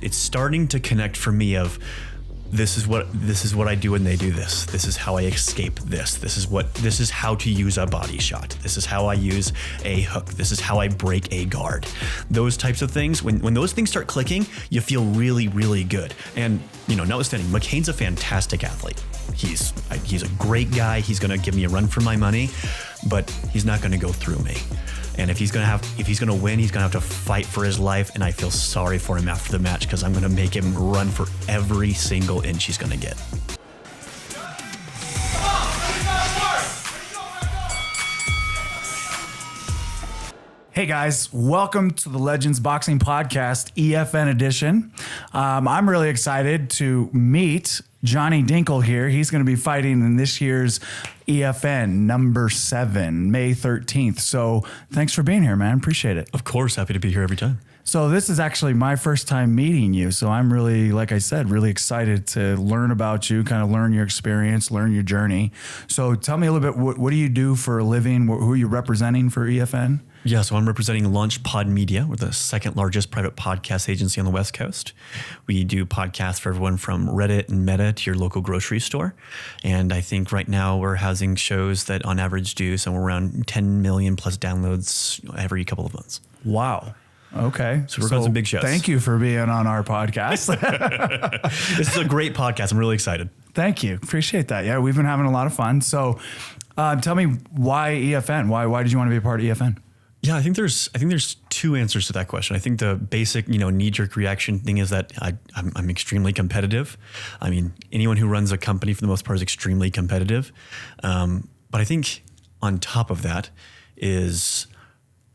it's starting to connect for me of this is what I do when they do this. This is how I escape this. This is how to use a body shot. This is how I use a hook. This is how I break a guard. Those types of things. When those things start clicking, you feel really, really good. And notwithstanding, McCain's a fantastic athlete. He's a great guy. He's going to give me a run for my money, but he's not going to go through me. And if he's going to win, he's going to have to fight for his life. And I feel sorry for him after the match because I'm going to make him run for every single inch he's going to get. Hey guys, welcome to the Legends Boxing Podcast, EFN edition. I'm really excited to meet Johnny Dinkel here. He's going to be fighting in this year's EFN number 7, May 13th. So thanks for being here, man. Appreciate it. Of course, happy to be here every time. So this is actually my first time meeting you. So I'm really, like I said, really excited to learn about you, kind of learn your experience, learn your journey. So tell me a little bit, what do you do for a living? Who are you representing for EFN? Yeah, so I'm representing Launch Pod Media. We're the second largest private podcast agency on the West Coast. We do podcasts for everyone from Reddit and Meta to your local grocery store. And I think right now we're housing shows that on average do somewhere around 10 million plus downloads every couple of months. Wow. Okay. So we're going some big shows. Thank you for being on our podcast. This is a great podcast. I'm really excited. Thank you. Appreciate that. Yeah, we've been having a lot of fun. So tell me, why EFN? Why did you want to be a part of EFN? Yeah, I think there's two answers to that question. I think the basic, knee-jerk reaction thing is that I'm extremely competitive. I mean, anyone who runs a company for the most part is extremely competitive. But I think on top of that is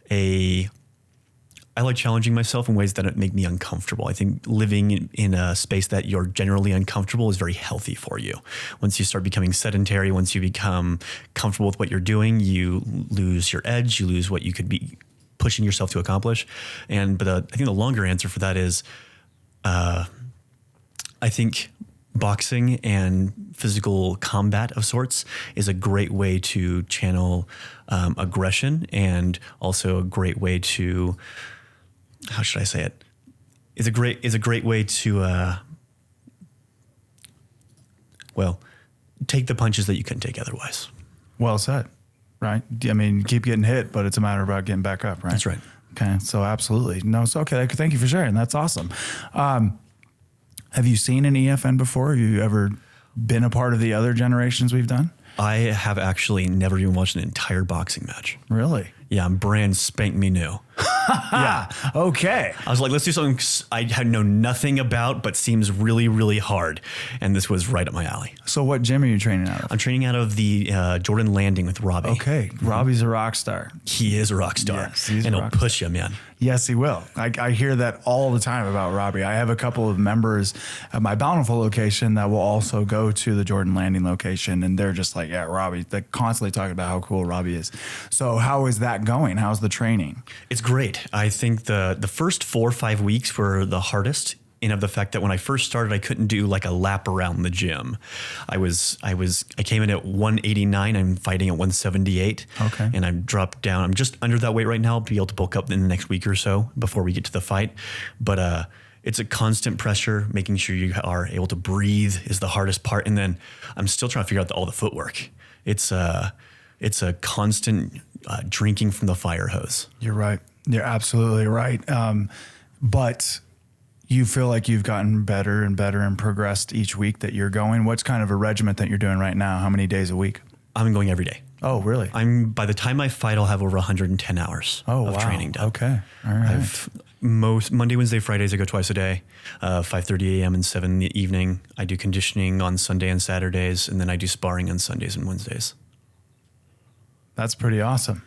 I like challenging myself in ways that make me uncomfortable. I think living in a space that you're generally uncomfortable is very healthy for you. Once you start becoming sedentary, once you become comfortable with what you're doing, you lose your edge, you lose what you could be pushing yourself to accomplish. But I think the longer answer for that is, I think boxing and physical combat of sorts is a great way to channel aggression, and also a great way to, how should I say it? Is a great way to take the punches that you couldn't take otherwise. Well said, right? I mean, keep getting hit, but it's a matter about getting back up, right? That's right. Okay, so absolutely. No, it's okay. Thank you for sharing. That's awesome. Have you seen an EFN before? Have you ever been a part of the other generations we've done? I have actually never even watched an entire boxing match. Really? Yeah, I'm brand spank me new. Yeah. Okay. I was like, let's do something I know nothing about, but seems really, really hard. And this was right up my alley. So what gym are you training out of? I'm training out of the Jordan Landing with Robbie. Okay. Mm-hmm. Robbie's a rock star. He is a rock star. Yes, he's and a he'll rock push you, man. Yes, he will. I hear that all the time about Robbie. I have a couple of members at my Bountiful location that will also go to the Jordan Landing location, and they're just like, yeah, Robbie. They're constantly talking about how cool Robbie is. So how is that going? How's the training? It's great. I think the first 4 or 5 weeks were the hardest, in of the fact that when I first started, I couldn't do like a lap around the gym. I came in at 189. I'm fighting at 178. Okay. And I've dropped down. I'm just under that weight right now. I'll be able to bulk up in the next week or so before we get to the fight. But it's a constant pressure. Making sure you are able to breathe is the hardest part. And then I'm still trying to figure out all the footwork. It's a constant drinking from the fire hose. You're right. You're absolutely right. But you feel like you've gotten better and better and progressed each week that you're going. What's kind of a regiment that you're doing right now? How many days a week? I'm going every day. Oh, really? By the time I fight, I'll have over 110 hours of training done. Okay. All right. Monday, Wednesday, Fridays, I go twice a day, 5:30 a.m. and 7 in the evening. I do conditioning on Sunday and Saturdays, and then I do sparring on Sundays and Wednesdays. That's pretty awesome.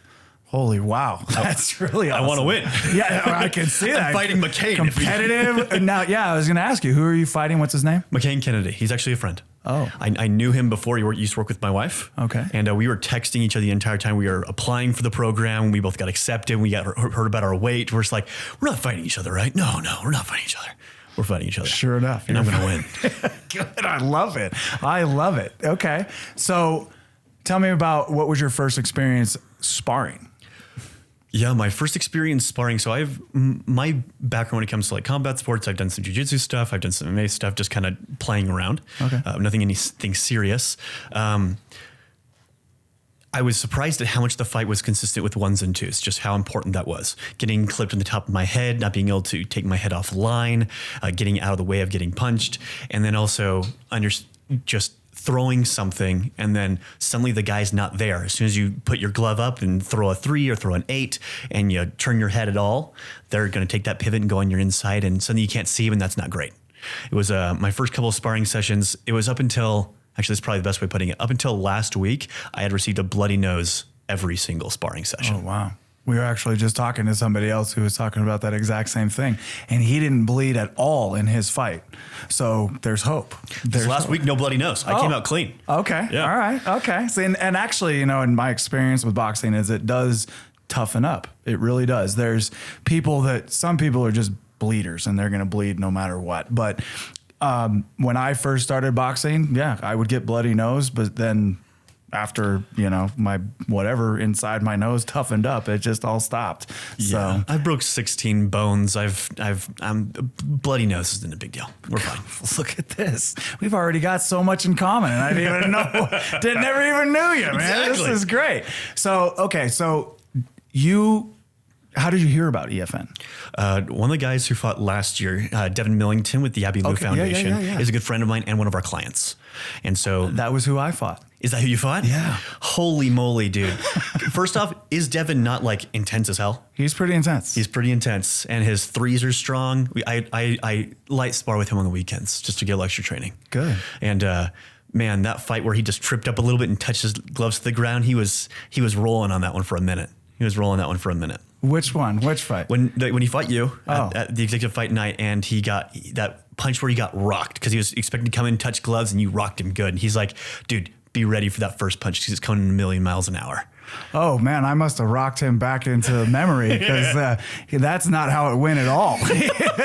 Holy wow. That's really awesome. I want to win. Yeah, I can see that. I'm fighting McCain. Competitive. Now, yeah, I was going to ask you, who are you fighting? What's his name? McCain Kennedy. He's actually a friend. Oh. I knew him before he used to work with my wife. Okay. And we were texting each other the entire time we were applying for the program. We both got accepted. We got heard about our weight. We're just like, we're not fighting each other, right? No, we're not fighting each other. We're fighting each other. Sure enough. And I'm going to win. Good. I love it. Okay. So tell me about, what was your first experience sparring? Yeah, my first experience sparring. So my background when it comes to like combat sports. I've done some jiu-jitsu stuff. I've done some MMA stuff, just kind of playing around. Okay. Anything serious. I was surprised at how much the fight was consistent with ones and twos, just how important that was. Getting clipped in the top of my head, not being able to take my head off line, getting out of the way of getting punched, and then also just throwing something and then suddenly the guy's not there. As soon as you put your glove up and throw a 3 or throw an 8 and you turn your head at all, they're going to take that pivot and go on your inside and suddenly you can't see him, and that's not great. It was my first couple of sparring sessions. It was up until... Actually, that's probably the best way of putting it. Up until last week, I had received a bloody nose every single sparring session. Oh, wow. We were actually just talking to somebody else who was talking about that exact same thing. And he didn't bleed at all in his fight. So there's hope. Last week, no bloody nose. I came out clean. Okay. Yeah. All right. Okay. So, and actually, in my experience with boxing is it does toughen up. It really does. There's some people are just bleeders and they're going to bleed no matter what. But when I first started boxing, I would get bloody nose, but then after, my whatever inside my nose toughened up, it just all stopped. Yeah. So I broke 16 bones. Bloody nose isn't a big deal. We're fine. Look at this. We've already got so much in common and I didn't even know, never even knew you, man. Exactly. This is great. So, okay. So how did you hear about EFN? One of the guys who fought last year, Devon Millington with the Abbey Lou Foundation, is a good friend of mine and one of our clients. And so that was who I fought. Is that who you fought? Yeah. Holy moly, dude. First off, is Devon not like intense as hell? He's pretty intense. He's pretty intense. And his threes are strong. I light spar with him on the weekends just to get lecture training. Good. And, man, that fight where he just tripped up a little bit and touched his gloves to the ground, he was rolling on that one for a minute. Which one? Which fight? When he fought you at the executive fight night, and he got that punch where he got rocked because he was expecting to come in and touch gloves, and you rocked him good. And he's like, dude, be ready for that first punch because it's coming in a million miles an hour. Oh, man, I must have rocked him back into memory because that's not how it went at all.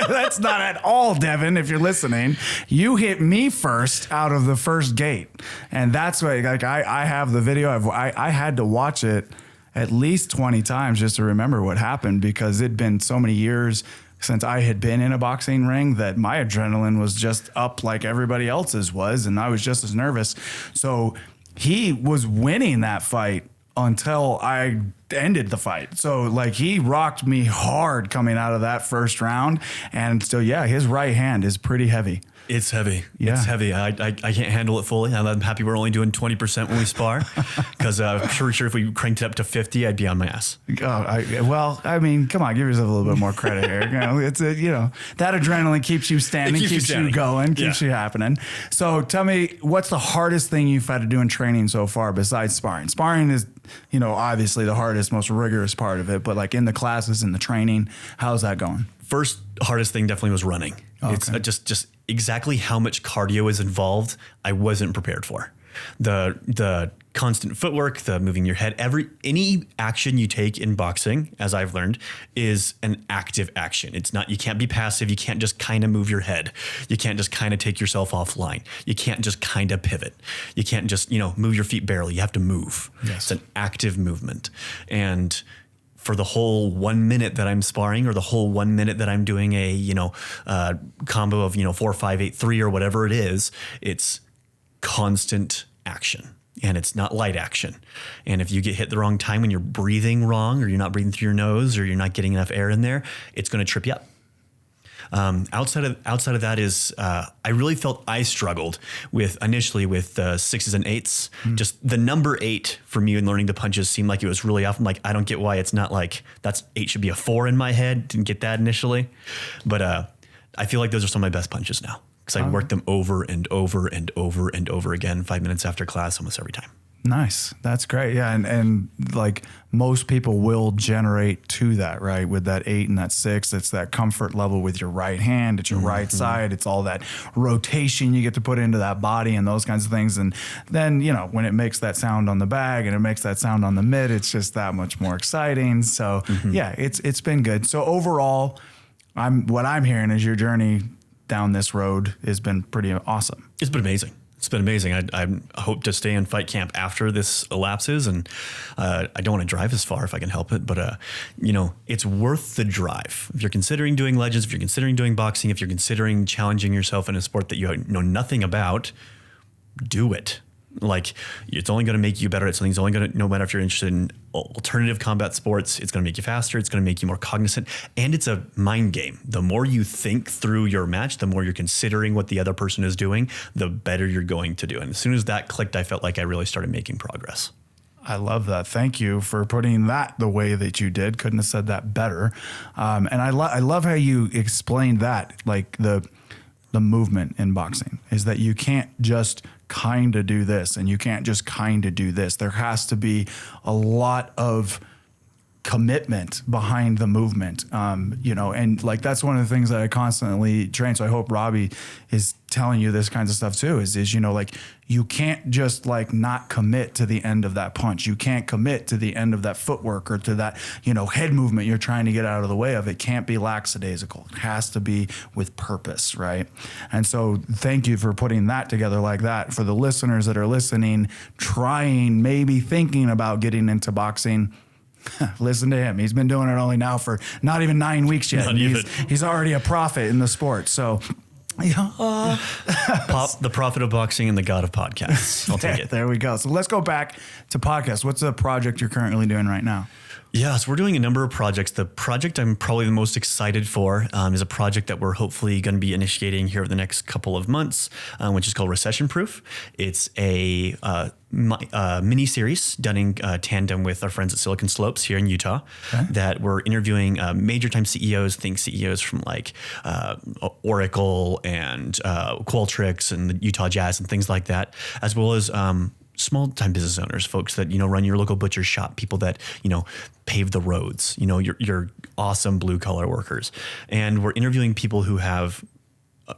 That's not at all, Devon, if you're listening. You hit me first out of the first gate. And that's why I have the video. I had to watch it at least 20 times just to remember what happened because it'd been so many years since I had been in a boxing ring that my adrenaline was just up like everybody else's was, and I was just as nervous. So he was winning that fight until I ended the fight. So he rocked me hard coming out of that first round. And so, his right hand is pretty heavy. It's heavy. Yeah. It's heavy. I can't handle it fully. I'm happy we're only doing 20% when we spar because I'm sure if we cranked it up to 50, I'd be on my ass. Come on, give yourself a little bit more credit here. That adrenaline keeps you standing, keeps you going, keeps you happening. So tell me, what's the hardest thing you've had to do in training so far besides sparring? Sparring is, obviously the hardest, most rigorous part of it, but in the classes and the training, how's that going? First hardest thing definitely was running. Okay. It's just exactly how much cardio is involved. I wasn't prepared for the constant footwork, the moving your head. Any action you take in boxing, as I've learned, is an active action. It's not. You can't be passive. You can't just kind of move your head. You can't just kind of take yourself offline. You can't just kind of pivot. You can't just move your feet barely. You have to move. Yes. It's an active movement. And for the whole 1 minute that I'm sparring or the whole 1 minute that I'm doing a, combo of, 4, 5, 8, 3 or whatever it is, it's constant action and it's not light action. And if you get hit the wrong time when you're breathing wrong or you're not breathing through your nose or you're not getting enough air in there, it's going to trip you up. Outside of that is, I really felt I struggled initially with 6s and 8s. Just the number 8 for me in learning the punches seemed like it was really off. I'm like, I don't get why it's not that's 8 should be a 4 in my head. Didn't get that initially, but I feel like those are some of my best punches now because I work them over and over and over and over again 5 minutes after class almost every time. Nice. That's great. Yeah. And most people will generate to that, right? With that 8 and that 6, it's that comfort level with your right hand, it's your right side. It's all that rotation you get to put into that body and those kinds of things. And then, when it makes that sound on the bag and it makes that sound on the mid, it's just that much more exciting. So it's been good. So overall, what I'm hearing is your journey down this road has been pretty awesome. It's been amazing. It's been amazing. I hope to stay in fight camp after this elapses, and I don't want to drive as far if I can help it. But it's worth the drive. If you're considering doing Legends, if you're considering doing boxing, if you're considering challenging yourself in a sport that you know nothing about, do it. Like, it's only going to make you better at something. It's only going to, no matter if you're interested in alternative combat sports, it's going to make you faster. It's going to make you more cognizant. And it's a mind game. The more you think through your match, the more you're considering what the other person is doing, the better you're going to do. And as soon as that clicked, I felt like I really started making progress. I love that. Thank you for putting that the way that you did. Couldn't have said that better. And I love how you explained that, like the movement in boxing is that you can't just kind of do this and you can't just kind of do this. There has to be a lot of commitment behind the movement, and like that's one of the things that I constantly train. So I hope Robbie is telling you this kinds of stuff too, is like you can't just like not commit to the end of that punch. You can't commit to the end of that footwork or to that, head movement you're trying to get out of the way of. It can't be lackadaisical. It has to be with purpose, right? And so thank you for putting that together like that. For the listeners that are listening, trying, maybe thinking about getting into boxing, listen to him. He's been doing it only now for not even 9 weeks yet. He's already a prophet in the sport. So, the prophet of boxing and the god of podcasts. I'll take it. There we go. So let's go back to podcasts. What's the project you're currently doing right now? Yeah, so we're doing a number of projects. The project I'm probably the most excited for is a project that we're hopefully going to be initiating here over the next couple of months, which is called Recession Proof. It's a mini series done in tandem with our friends at Silicon Slopes here in Utah, that we're interviewing major time CEOs, think CEOs from like Oracle and Qualtrics and the Utah Jazz and things like that, as well as small time business owners, folks that, run your local butcher shop, people that, pave the roads, your awesome blue collar workers. And we're interviewing people who have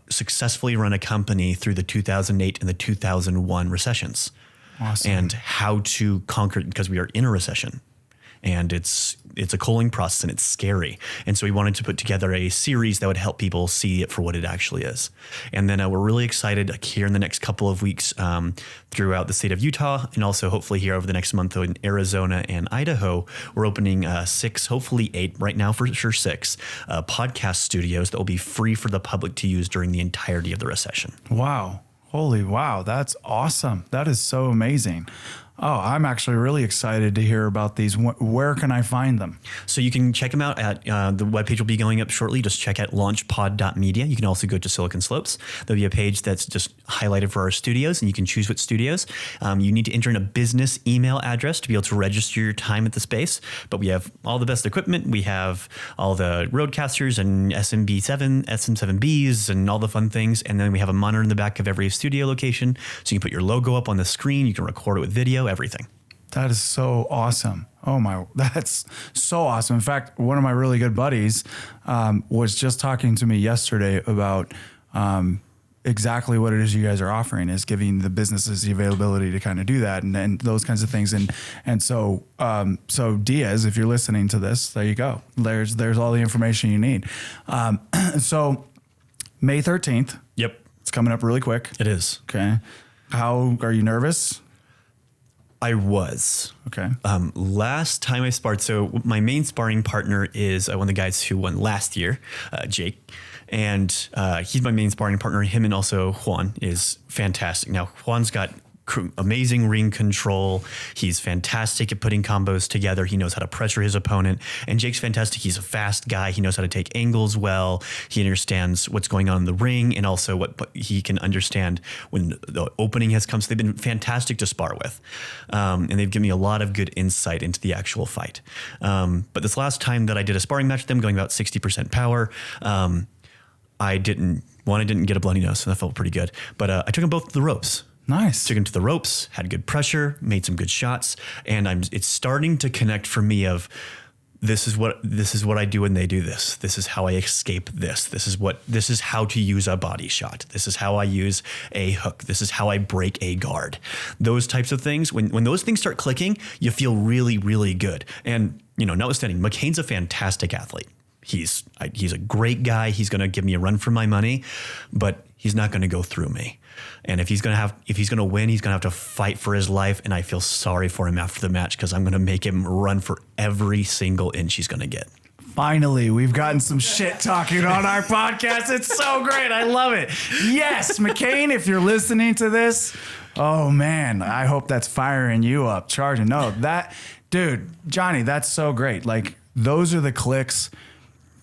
successfully run a company through the 2008 and the 2001 recessions. Awesome. And how to conquer it, because we are in a recession. And it's a culling process and it's scary. And so we wanted to put together a series that would help people see it for what it actually is. And then we're really excited here in the next couple of weeks throughout the state of Utah, and also hopefully here over the next month in Arizona and Idaho, we're opening 6, hopefully 8, right now for sure 6 podcast studios that will be free for the public to use during the entirety of the recession. Wow. Holy wow. That's awesome. That is so amazing. Oh, I'm actually really excited to hear about these. Where can I find them? So you can check them out at the webpage will be going up shortly. Just check out launchpod.media. You can also go to Silicon Slopes. There'll be a page that's just highlighted for our studios, and you can choose what studios. You need to enter in a business email address to be able to register your time at the space. But we have all the best equipment. We have all the Roadcasters and SM7Bs and all the fun things. And then we have a monitor in the back of every studio location. So you can put your logo up on the screen. You can record it with video. Everything. That is so awesome. Oh my, that's so awesome. In fact, one of my really good buddies was just talking to me yesterday about exactly what it is you guys are offering, is giving the businesses the availability to kind of do that and those kinds of things. And so Diaz, if you're listening to this, there you go. There's all the information you need. So May 13th. Yep. It's coming up really quick. It is. Okay. How are you nervous? I was. Okay. Last time I sparred, so my main sparring partner is one of the guys who won last year, Jake. And he's my main sparring partner. Him and also Juan is fantastic. Now, Juan's got amazing ring control. He's fantastic at putting combos together. He knows how to pressure his opponent. And Jake's fantastic. He's a fast guy. He knows how to take angles well. He understands what's going on in the ring, and also what he can understand when the opening has come. So they've been fantastic to spar with. And they've given me a lot of good insight into the actual fight. But this last time that I did a sparring match with them, going about 60% power, I didn't get a bloody nose, so that felt pretty good. But I took them both to the ropes. Nice. Took him to the ropes, had good pressure, made some good shots, and it's starting to connect for me of this is what I do when they do this. This is how I escape this. This is how to use a body shot. This is how I use a hook. This is how I break a guard. Those types of things. When those things start clicking, you feel really, really good. And notwithstanding, McCain's a fantastic athlete. He's a great guy. He's going to give me a run for my money, but he's not going to go through me. And if he's going to win, he's going to have to fight for his life. And I feel sorry for him after the match because I'm going to make him run for every single inch he's going to get. Finally, we've gotten some shit talking on our podcast. It's so great. I love it. Yes, McCain, if you're listening to this, oh man, I hope that's firing you up, charging. No, dude, Johnny, that's so great. Like, those are the clicks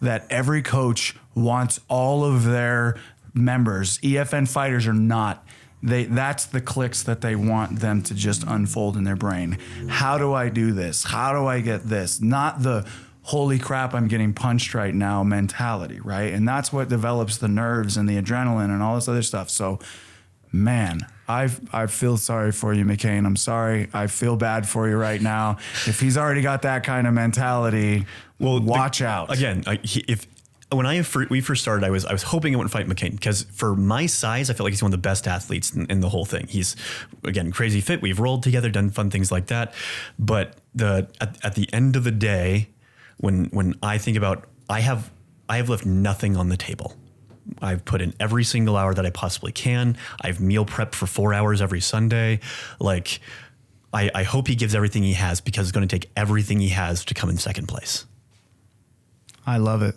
that every coach wants all of their members, EFN fighters or not. That's the clicks that they want them to just unfold in their brain. How do I do this? How do I get this? Not the holy crap, I'm getting punched right now mentality, right? And that's what develops the nerves and the adrenaline and all this other stuff. So, man, I feel sorry for you, McCain. I'm sorry. I feel bad for you right now. If he's already got that kind of mentality, well, watch out. Again, when we first started, I was hoping I wouldn't fight McCain because for my size, I feel like he's one of the best athletes in the whole thing. He's, again, crazy fit. We've rolled together, done fun things like that. But at the end of the day, when I think about, I have left nothing on the table. I've put in every single hour that I possibly can. I've meal prepped for 4 hours every Sunday. Like, I hope he gives everything he has because it's going to take everything he has to come in second place. I love it.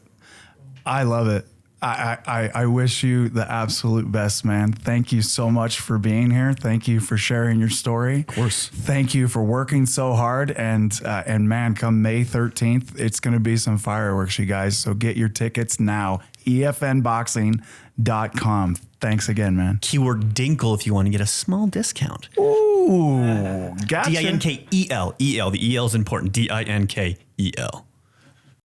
I love it. I wish you the absolute best, man. Thank you so much for being here. Thank you for sharing your story. Of course. Thank you for working so hard. And man, come May 13th, it's going to be some fireworks, you guys. So get your tickets now. EFNboxing.com. Thanks again, man. Keyword Dinkel if you want to get a small discount. Ooh, gotcha. Dinkel. The EL is important. Dinkel.